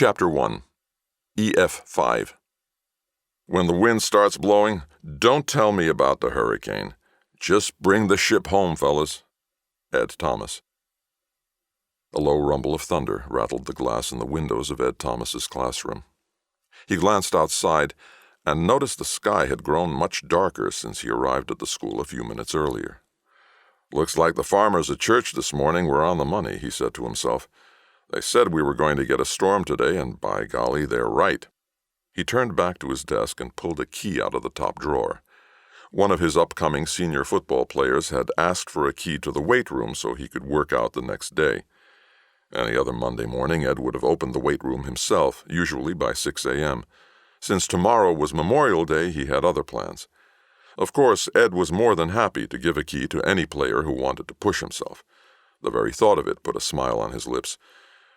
Chapter 1. EF5. When the wind starts blowing, don't tell me about the hurricane. Just bring the ship home, fellas. Ed Thomas. A low rumble of thunder rattled the glass in the windows of Ed Thomas's classroom. He glanced outside and noticed the sky had grown much darker since he arrived at the school a few minutes earlier. "Looks like the farmers at church this morning were on the money," he said to himself. "They said we were going to get a storm today, and by golly, they're right." He turned back to his desk and pulled a key out of the top drawer. One of his upcoming senior football players had asked for a key to the weight room so he could work out the next day. Any other Monday morning, Ed would have opened the weight room himself, usually by 6 a.m. Since tomorrow was Memorial Day, he had other plans. Of course, Ed was more than happy to give a key to any player who wanted to push himself. The very thought of it put a smile on his lips.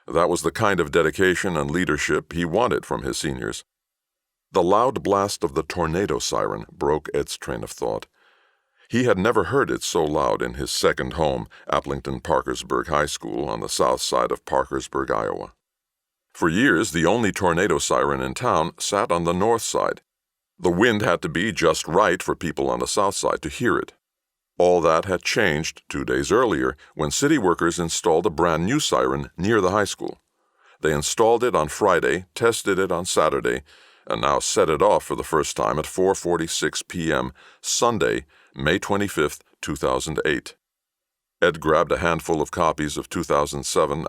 That was the kind of dedication and leadership he wanted from his seniors. The loud blast of the tornado siren broke Ed's train of thought. He had never heard it so loud in his second home, Parkersburg High School on the south side of Parkersburg, Iowa. For years, the only tornado siren in town sat on the north side. The wind had to be just right for people on the south side to hear it. All that had changed 2 days earlier when city workers installed a brand new siren near the high school. They installed it on Friday, tested it on Saturday, and now set it off for the first time at 4:46 p.m. Sunday, May 25, 2008. Ed grabbed a handful of copies of 2007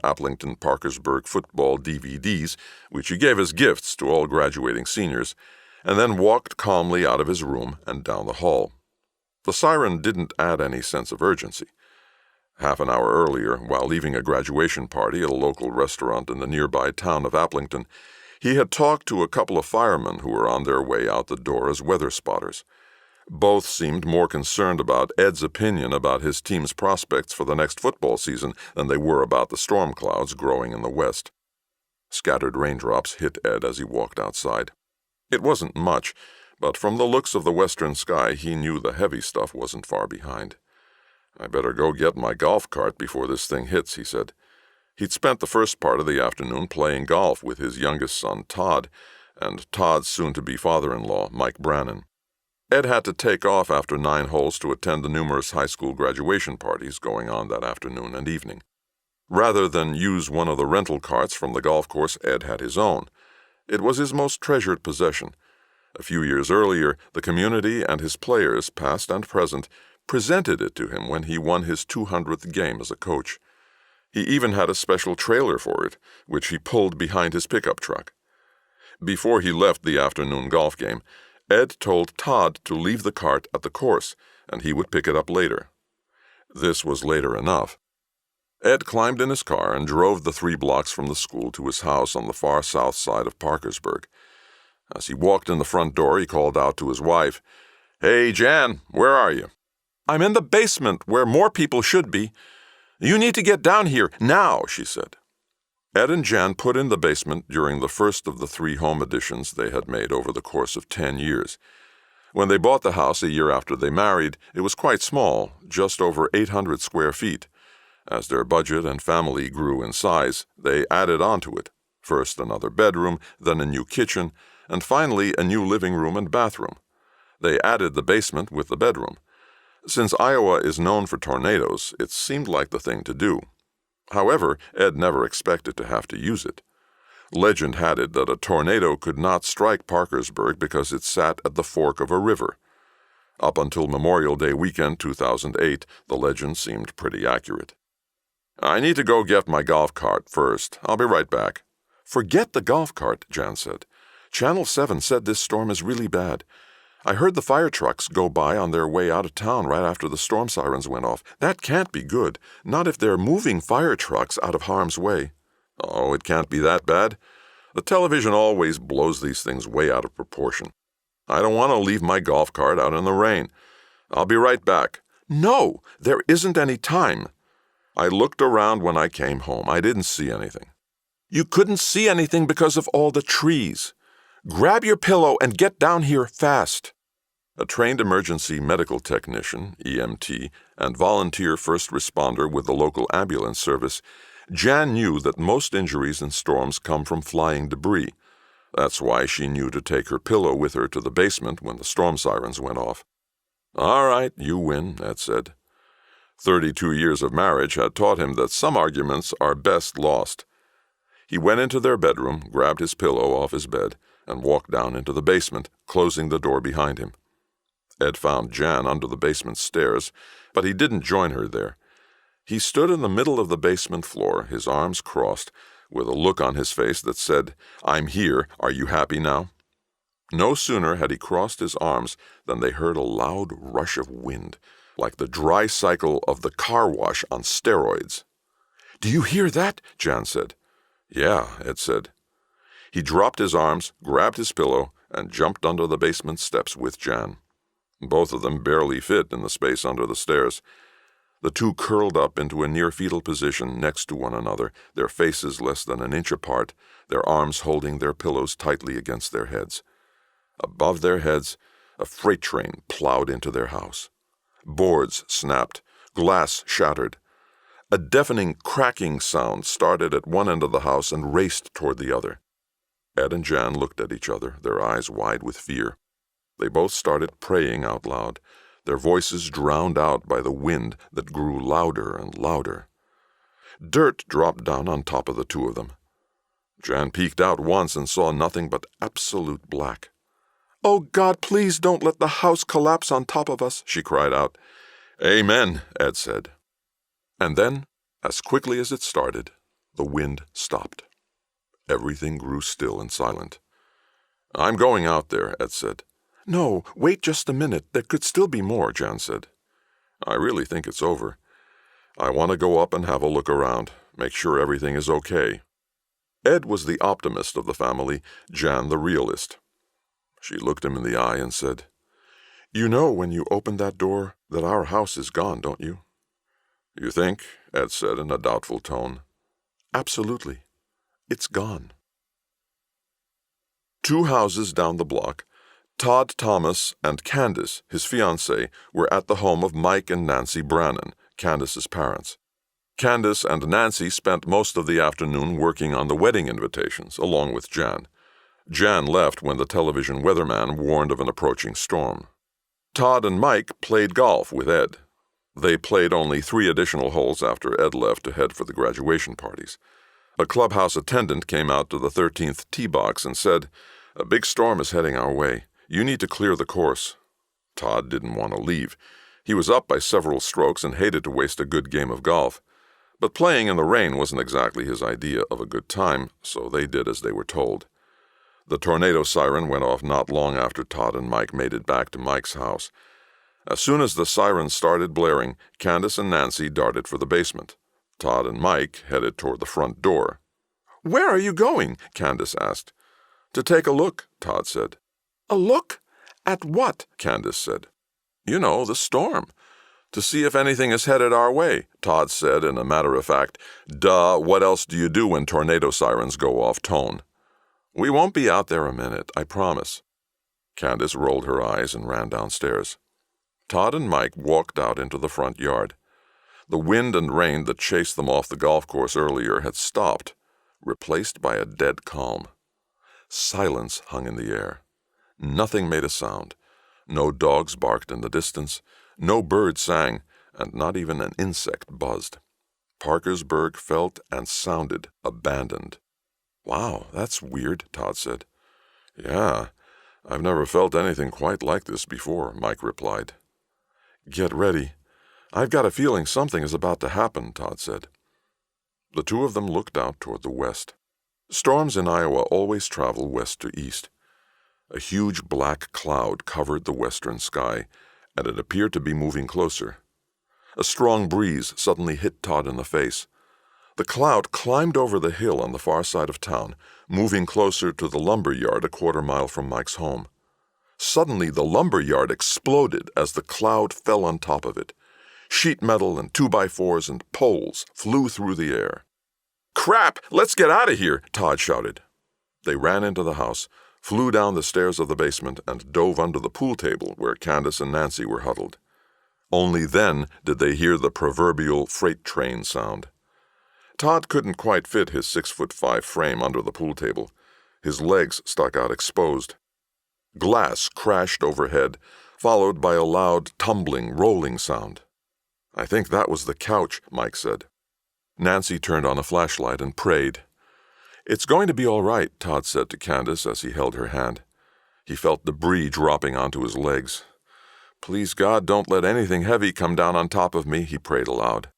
Parkersburg football DVDs, which he gave as gifts to all graduating seniors, and then walked calmly out of his room and down the hall. The siren didn't add any sense of urgency. Half an hour earlier, while leaving a graduation party at a local restaurant in the nearby town of Applington, he had talked to a couple of firemen who were on their way out the door as weather spotters. Both seemed more concerned about Ed's opinion about his team's prospects for the next football season than they were about the storm clouds growing in the west. Scattered raindrops hit Ed as he walked outside. It wasn't much, but from the looks of the western sky, he knew the heavy stuff wasn't far behind. "I better go get my golf cart before this thing hits," he said. He'd spent the first part of the afternoon playing golf with his youngest son, Todd, and Todd's soon-to-be father-in-law, Mike Brannon. Ed had to take off after 9 holes to attend the numerous high school graduation parties going on that afternoon and evening. Rather than use one of the rental carts from the golf course, Ed had his own. It was his most treasured possession. A few years earlier, the community and his players, past and present, presented it to him when he won his 200th game as a coach. He even had a special trailer for it, which he pulled behind his pickup truck. Before he left the afternoon golf game, Ed told Todd to leave the cart at the course, and he would pick it up later. This was later enough. Ed climbed in his car and drove the 3 blocks from the school to his house on the far south side of Parkersburg. As he walked in the front door, he called out to his wife, "Hey, Jan, where are you?" "I'm in the basement, where more people should be." "You need to get down here, now," she said. Ed and Jan put in the basement during the first of the 3 home additions they had made over the course of 10 years. When they bought the house a year after they married, it was quite small, just over 800 square feet. As their budget and family grew in size, they added onto it, first another bedroom, then a new kitchen, and finally a new living room and bathroom. They added the basement with the bedroom. Since Iowa is known for tornadoes, it seemed like the thing to do. However, Ed never expected to have to use it. Legend had it that a tornado could not strike Parkersburg because it sat at the fork of a river. Up until Memorial Day weekend 2008, the legend seemed pretty accurate. "I need to go get my golf cart first. I'll be right back." "Forget the golf cart," Jan said. "Channel 7 said this storm is really bad. I heard the fire trucks go by on their way out of town right after the storm sirens went off. That can't be good, not if they're moving fire trucks out of harm's way." "Oh, it can't be that bad. The television always blows these things way out of proportion. I don't want to leave my golf cart out in the rain. I'll be right back." "No, there isn't any time." "I looked around when I came home. I didn't see anything." "You couldn't see anything because of all the trees. Grab your pillow and get down here fast." A trained emergency medical technician, EMT, and volunteer first responder with the local ambulance service Jan knew that most injuries in storms come from flying debris. That's why she knew to take her pillow with her to the basement when the storm sirens went off. "All right, you win," Ed said. 32 years of marriage had taught him that some arguments are best lost. He went into their bedroom, grabbed his pillow off his bed, and walked down into the basement, closing the door behind him. Ed found Jan under the basement stairs, but he didn't join her there. He stood in the middle of the basement floor, his arms crossed, with a look on his face that said, "I'm here, are you happy now?" No sooner had he crossed his arms than they heard a loud rush of wind, like the dry cycle of the car wash on steroids. "Do you hear that?" Jan said. "Yeah," Ed said. He dropped his arms, grabbed his pillow, and jumped under the basement steps with Jan. Both of them barely fit in the space under the stairs. The two curled up into a near-fetal position next to one another, their faces less than an inch apart, their arms holding their pillows tightly against their heads. Above their heads, a freight train plowed into their house. Boards snapped, glass shattered. A deafening cracking sound started at one end of the house and raced toward the other. Ed and Jan looked at each other, their eyes wide with fear. They both started praying out loud, their voices drowned out by the wind that grew louder and louder. Dirt dropped down on top of the two of them. Jan peeked out once and saw nothing but absolute black. "Oh, God, please don't let the house collapse on top of us," she cried out. "Amen," Ed said. And then, as quickly as it started, the wind stopped. Everything grew still and silent. "I'm going out there," Ed said. "No, wait just a minute. There could still be more," Jan said. "I really think it's over. I want to go up and have a look around, make sure everything is okay." Ed was the optimist of the family, Jan the realist. She looked him in the eye and said, "You know when you open that door that our house is gone, don't you?" "You think?" Ed said in a doubtful tone. "Absolutely. It's gone." 2 houses down the block, Todd Thomas and Candace, his fiancée, were at the home of Mike and Nancy Brannon, Candace's parents. Candace and Nancy spent most of the afternoon working on the wedding invitations, along with Jan. Jan left when the television weatherman warned of an approaching storm. Todd and Mike played golf with Ed. They played only 3 additional holes after Ed left to head for the graduation parties. A clubhouse attendant came out to the 13th tee box and said, "A big storm is heading our way. You need to clear the course." Todd didn't want to leave. He was up by several strokes and hated to waste a good game of golf. But playing in the rain wasn't exactly his idea of a good time, so they did as they were told. The tornado siren went off not long after Todd and Mike made it back to Mike's house. As soon as the siren started blaring, Candace and Nancy darted for the basement. Todd and Mike headed toward the front door. "Where are you going?" Candace asked. "To take a look," Todd said. "A look? At what?" Candace said. "You know, the storm. To see if anything is headed our way," Todd said in a matter-of-fact, "Duh, what else do you do when tornado sirens go off tone?" "We won't be out there a minute, I promise." Candace rolled her eyes and ran downstairs. Todd and Mike walked out into the front yard. The wind and rain that chased them off the golf course earlier had stopped, replaced by a dead calm. Silence hung in the air. Nothing made a sound. No dogs barked in the distance, no bird sang, and not even an insect buzzed. Parkersburg felt and sounded abandoned. "Wow, that's weird," Todd said. "Yeah, I've never felt anything quite like this before," Mike replied. "Get ready. I've got a feeling something is about to happen," Todd said. The two of them looked out toward the west. Storms in Iowa always travel west to east. A huge black cloud covered the western sky, and it appeared to be moving closer. A strong breeze suddenly hit Todd in the face. The cloud climbed over the hill on the far side of town, moving closer to the lumber yard a quarter-mile from Mike's home. Suddenly, the lumber yard exploded as the cloud fell on top of it. Sheet metal and 2x4s and poles flew through the air. "Crap! Let's get out of here!" Todd shouted. They ran into the house, flew down the stairs of the basement, and dove under the pool table where Candace and Nancy were huddled. Only then did they hear the proverbial freight train sound. Todd couldn't quite fit his 6'5" frame under the pool table. His legs stuck out exposed. Glass crashed overhead, followed by a loud, tumbling, rolling sound. "I think that was the couch," Mike said. Nancy turned on a flashlight and prayed. "It's going to be all right," Todd said to Candace as he held her hand. He felt debris dropping onto his legs. "Please, God, don't let anything heavy come down on top of me," he prayed aloud.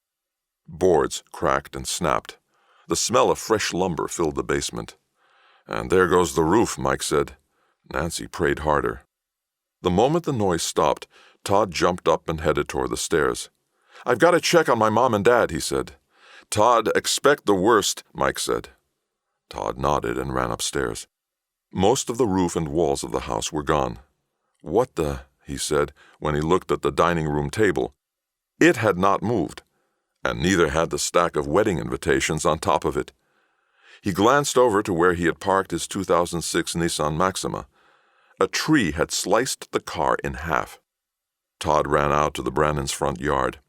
Boards cracked and snapped. The smell of fresh lumber filled the basement. "And there goes the roof," Mike said. Nancy prayed harder. The moment the noise stopped, Todd jumped up and headed toward the stairs. "I've got to check on my mom and dad," he said. "Todd, expect the worst," Mike said. Todd nodded and ran upstairs. Most of the roof and walls of the house were gone. "What the?" he said when he looked at the dining room table. It had not moved, and neither had the stack of wedding invitations on top of it. He glanced over to where he had parked his 2006 Nissan Maxima. A tree had sliced the car in half. Todd ran out to the Brannons' front yard.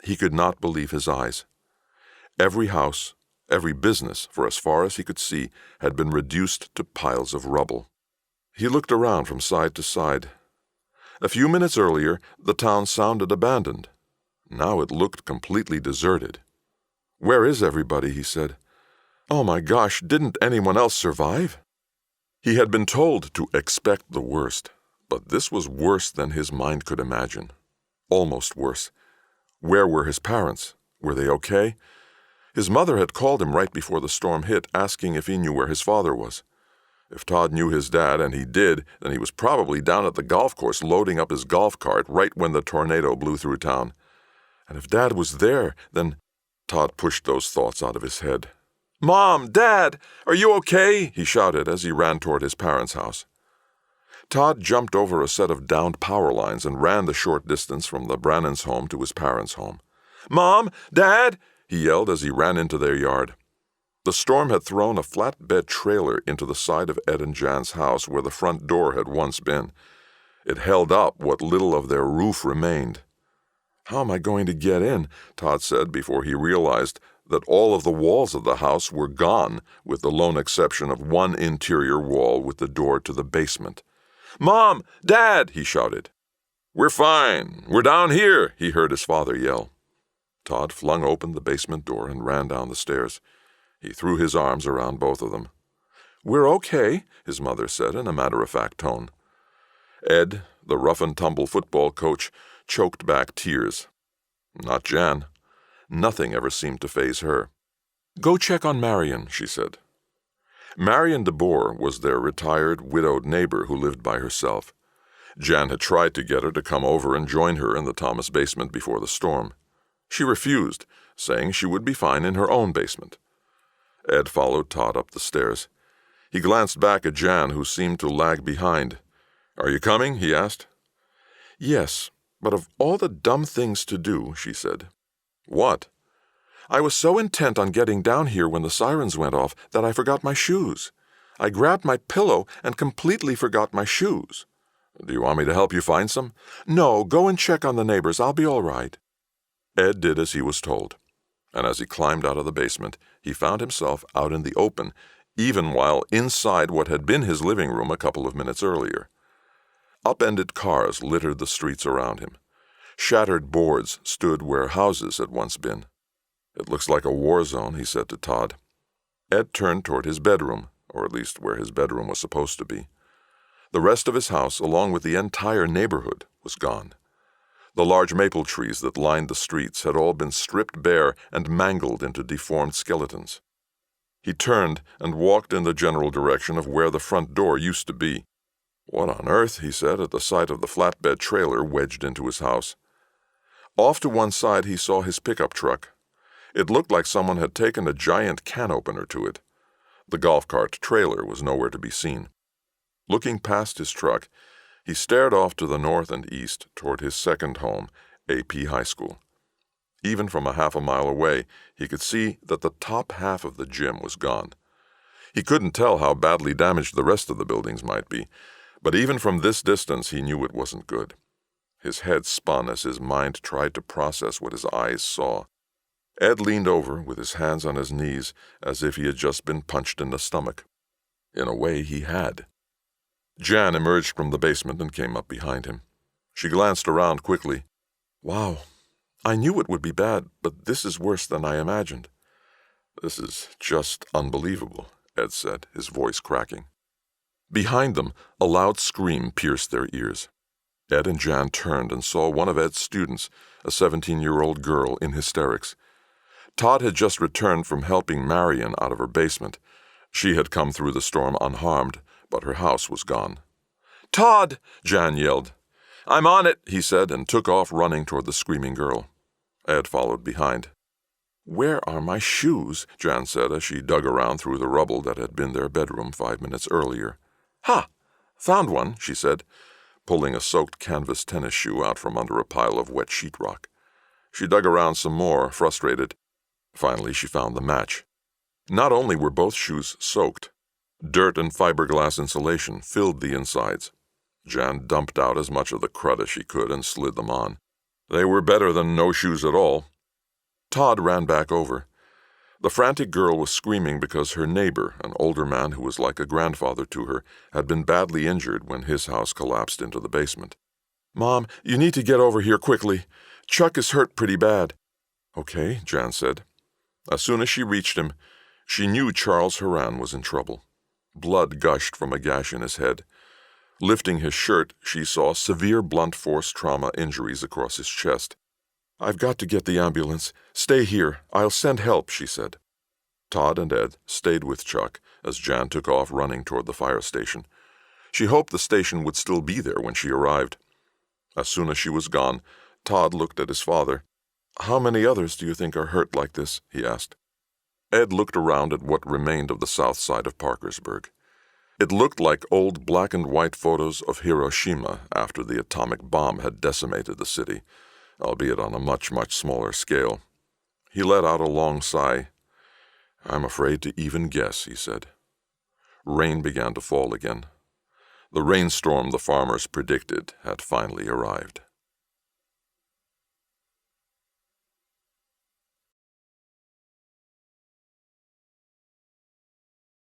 He could not believe his eyes. Every house, every business, for as far as he could see, had been reduced to piles of rubble. He looked around from side to side. A few minutes earlier, the town sounded abandoned. Now it looked completely deserted. "Where is everybody?" he said. "Oh my gosh, didn't anyone else survive?" He had been told to expect the worst, but this was worse than his mind could imagine. Almost worse. Where were his parents? Were they okay? His mother had called him right before the storm hit, asking if he knew where his father was. If Todd knew his dad, and he did, then he was probably down at the golf course loading up his golf cart right when the tornado blew through town. And if Dad was there, then... Todd pushed those thoughts out of his head. "Mom! Dad! Are you okay?" he shouted as he ran toward his parents' house. Todd jumped over a set of downed power lines and ran the short distance from the Brannons' home to his parents' home. "Mom! Dad!" he yelled as he ran into their yard. The storm had thrown a flatbed trailer into the side of Ed and Jan's house where the front door had once been. It held up what little of their roof remained. "How am I going to get in?" Todd said before he realized that all of the walls of the house were gone, with the lone exception of one interior wall with the door to the basement. "Mom! Dad!" he shouted. "We're fine. We're down here," he heard his father yell. Todd flung open the basement door and ran down the stairs. He threw his arms around both of them. "We're okay," his mother said in a matter-of-fact tone. Ed, the rough-and-tumble football coach, choked back tears. Not Jan. Nothing ever seemed to faze her. "Go check on Marion," she said. Marion DeBoer was their retired, widowed neighbor who lived by herself. Jan had tried to get her to come over and join her in the Thomas basement before the storm. She refused, saying she would be fine in her own basement. Ed followed Todd up the stairs. He glanced back at Jan, who seemed to lag behind. "Are you coming?" he asked. "Yes, but of all the dumb things to do," she said. "What?" "I was so intent on getting down here when the sirens went off that I forgot my shoes. I grabbed my pillow and completely forgot my shoes." "Do you want me to help you find some?" "No, go and check on the neighbors. I'll be all right." Ed did as he was told, and as he climbed out of the basement, he found himself out in the open, even while inside what had been his living room a couple of minutes earlier. Upended cars littered the streets around him. Shattered boards stood where houses had once been. "It looks like a war zone," he said to Todd. Ed turned toward his bedroom, or at least where his bedroom was supposed to be. The rest of his house, along with the entire neighborhood, was gone. The large maple trees that lined the streets had all been stripped bare and mangled into deformed skeletons. He turned and walked in the general direction of where the front door used to be. "What on earth?" he said at the sight of the flatbed trailer wedged into his house. Off to one side he saw his pickup truck. It looked like someone had taken a giant can opener to it. The golf cart trailer was nowhere to be seen. Looking past his truck, he stared off to the north and east toward his second home, AP High School. Even from a half a mile away, he could see that the top half of the gym was gone. He couldn't tell how badly damaged the rest of the buildings might be, but even from this distance he knew it wasn't good. His head spun as his mind tried to process what his eyes saw. Ed leaned over with his hands on his knees as if he had just been punched in the stomach. In a way, he had. Jan emerged from the basement and came up behind him. She glanced around quickly. "Wow, I knew it would be bad, but this is worse than I imagined." "This is just unbelievable," Ed said, his voice cracking. Behind them, a loud scream pierced their ears. Ed and Jan turned and saw one of Ed's students, a 17-year-old girl, in hysterics. Todd had just returned from helping Marion out of her basement. She had come through the storm unharmed, but her house was gone. "Todd!" Jan yelled. "I'm on it," he said, and took off running toward the screaming girl. Ed followed behind. "Where are my shoes?" Jan said as she dug around through the rubble that had been their bedroom 5 minutes earlier. "Ha! Found one," she said, pulling a soaked canvas tennis shoe out from under a pile of wet sheetrock. She dug around some more, frustrated. Finally, she found the match. Not only were both shoes soaked, dirt and fiberglass insulation filled the insides. Jan dumped out as much of the crud as she could and slid them on. They were better than no shoes at all. Todd ran back over. The frantic girl was screaming because her neighbor, an older man who was like a grandfather to her, had been badly injured when his house collapsed into the basement. "Mom, you need to get over here quickly. Chuck is hurt pretty bad." "Okay," Jan said. As soon as she reached him, she knew Charles Horan was in trouble. Blood gushed from a gash in his head. Lifting his shirt, she saw severe blunt force trauma injuries across his chest. "I've got to get the ambulance. Stay here. I'll send help," she said. Todd and Ed stayed with Chuck as Jan took off running toward the fire station. She hoped the station would still be there when she arrived. As soon as she was gone, Todd looked at his father. "How many others do you think are hurt like this?" he asked. Ed looked around at what remained of the south side of Parkersburg. It looked like old black and white photos of Hiroshima after the atomic bomb had decimated the city, albeit on a much, much smaller scale. He let out a long sigh. "I'm afraid to even guess," he said. Rain began to fall again. The rainstorm the farmers predicted had finally arrived.